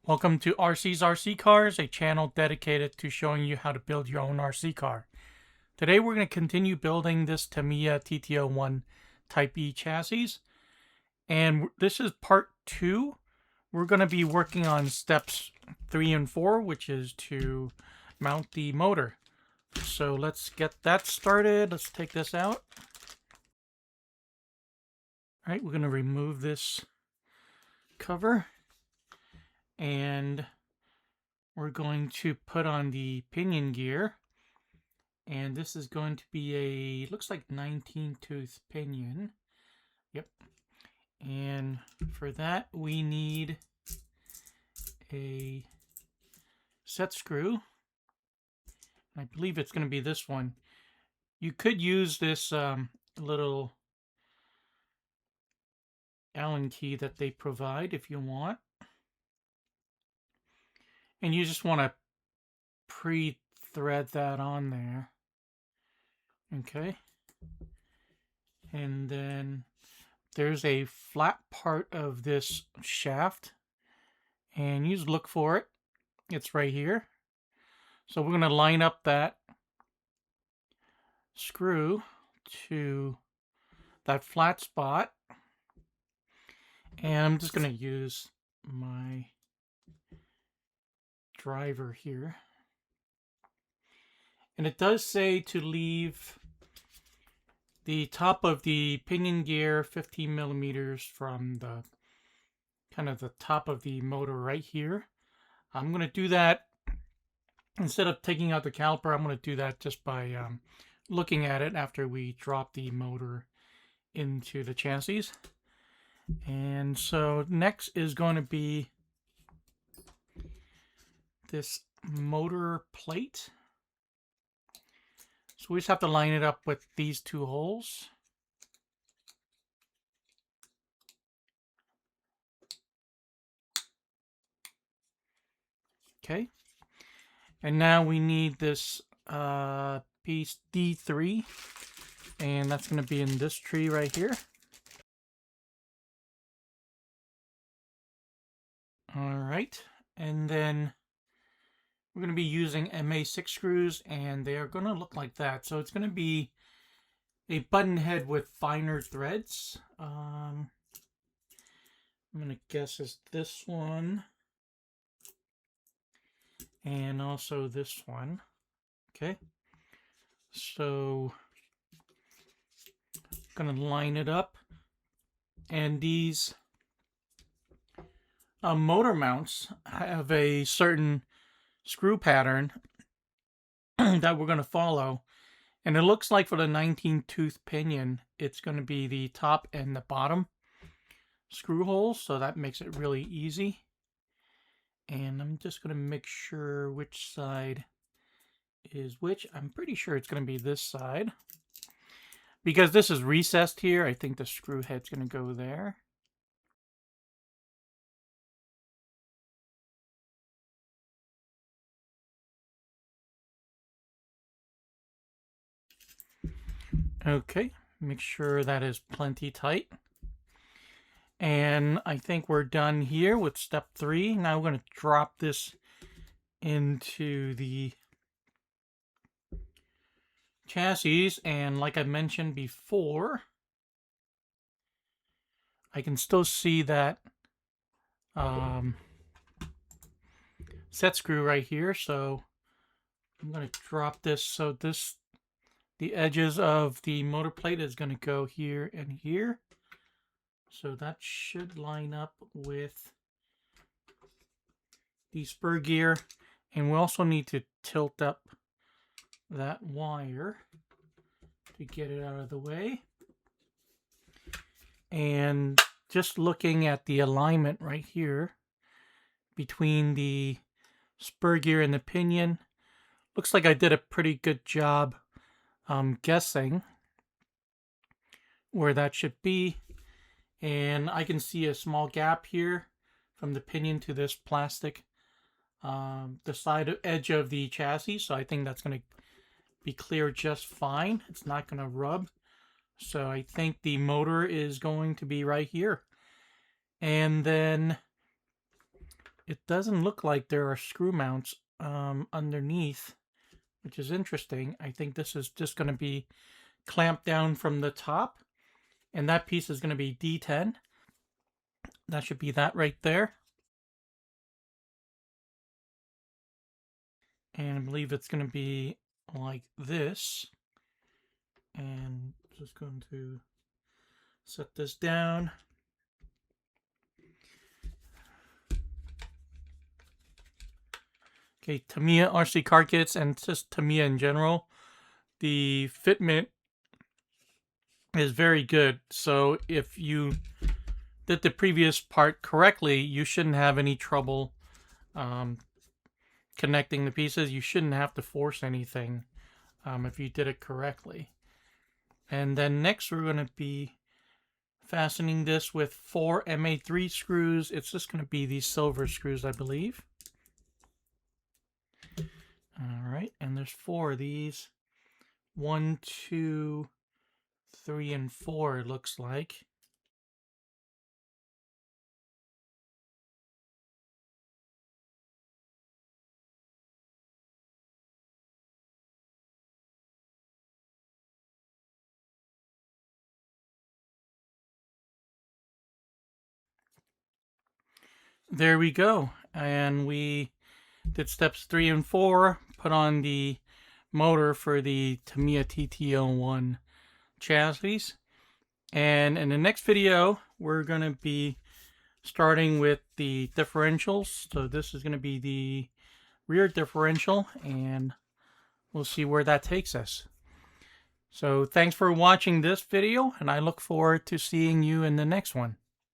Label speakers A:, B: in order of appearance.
A: Welcome to RC's RC Cars, a channel dedicated to showing you how to build your own RC car. Today we're going to continue building this Tamiya TT-01 Type E chassis, and this is part 2. We're going to be working on steps 3 and 4, which is to mount the motor. So let's get that started. Let's take this out. All right, we're going to remove this cover. And we're going to put on the pinion gear, and this is going to be a, looks like 19-tooth pinion. Yep. And for that we need a set screw. I believe it's going to be this one. You could use this little Allen key that they provide if you want. And you just want to pre-thread that on there. Okay. And then there's a flat part of this shaft. And you just look for it. It's right here. So we're going to line up that screw to that flat spot. And I'm just going to use my driver here, and it does say to leave the top of the pinion gear 15 millimeters from the kind of the top of the motor right here. I'm going to do that instead of taking out the caliper. I'm going to do that just by looking at it after we drop the motor into the chassis. And so next is going to be this motor plate. So we just have to line it up with these two holes. Okay. And now we need this piece D3, and that's going to be in this tree right here. All right. And then we're going to be using MA6 screws, and they are going to look like that. So it's going to be a button head with finer threads. I'm going to guess it's this one. And also this one. Okay. So I'm going to line it up. And these motor mounts have a certain screw pattern that we're going to follow, and it looks like for the 19-tooth pinion it's going to be the top and the bottom screw holes, so that makes it really easy. And I'm just going to make sure which side is which. I'm pretty sure it's going to be this side because this is recessed here. I think the screw head's going to go there. Okay, make sure that is plenty tight. And I think we're done here with step 3. Now we're going to drop this into the chassis. And like I mentioned before, I can still see that set screw right here. So I'm going to drop this. So the edges of the motor plate is going to go here and here. So that should line up with the spur gear. And we also need to tilt up that wire to get it out of the way. And just looking at the alignment right here between the spur gear and the pinion, looks like I did a pretty good job guessing where that should be. And I can see a small gap here from the pinion to this plastic, the side edge of the chassis. So I think that's going to be clear just fine. It's not going to rub. So I think the motor is going to be right here. And then it doesn't look like there are screw mounts underneath, which is interesting. I think this is just going to be clamped down from the top, and that piece is going to be D10. That should be that right there. And I believe it's going to be like this. And just going to set this down. Okay, Tamiya RC car kits and just Tamiya in general, the fitment is very good. So if you did the previous part correctly, you shouldn't have any trouble connecting the pieces. You shouldn't have to force anything if you did it correctly. And then next we're going to be fastening this with 4 MA3 screws. It's just going to be these silver screws, I believe. All right, and there's 4 of these. 1, 2, 3, and 4, it looks like. There we go. And we did steps 3 and 4, put on the motor for the Tamiya TT-01 chassis. And in the next video, we're going to be starting with the differentials. So this is going to be the rear differential, and we'll see where that takes us. So thanks for watching this video, and I look forward to seeing you in the next one.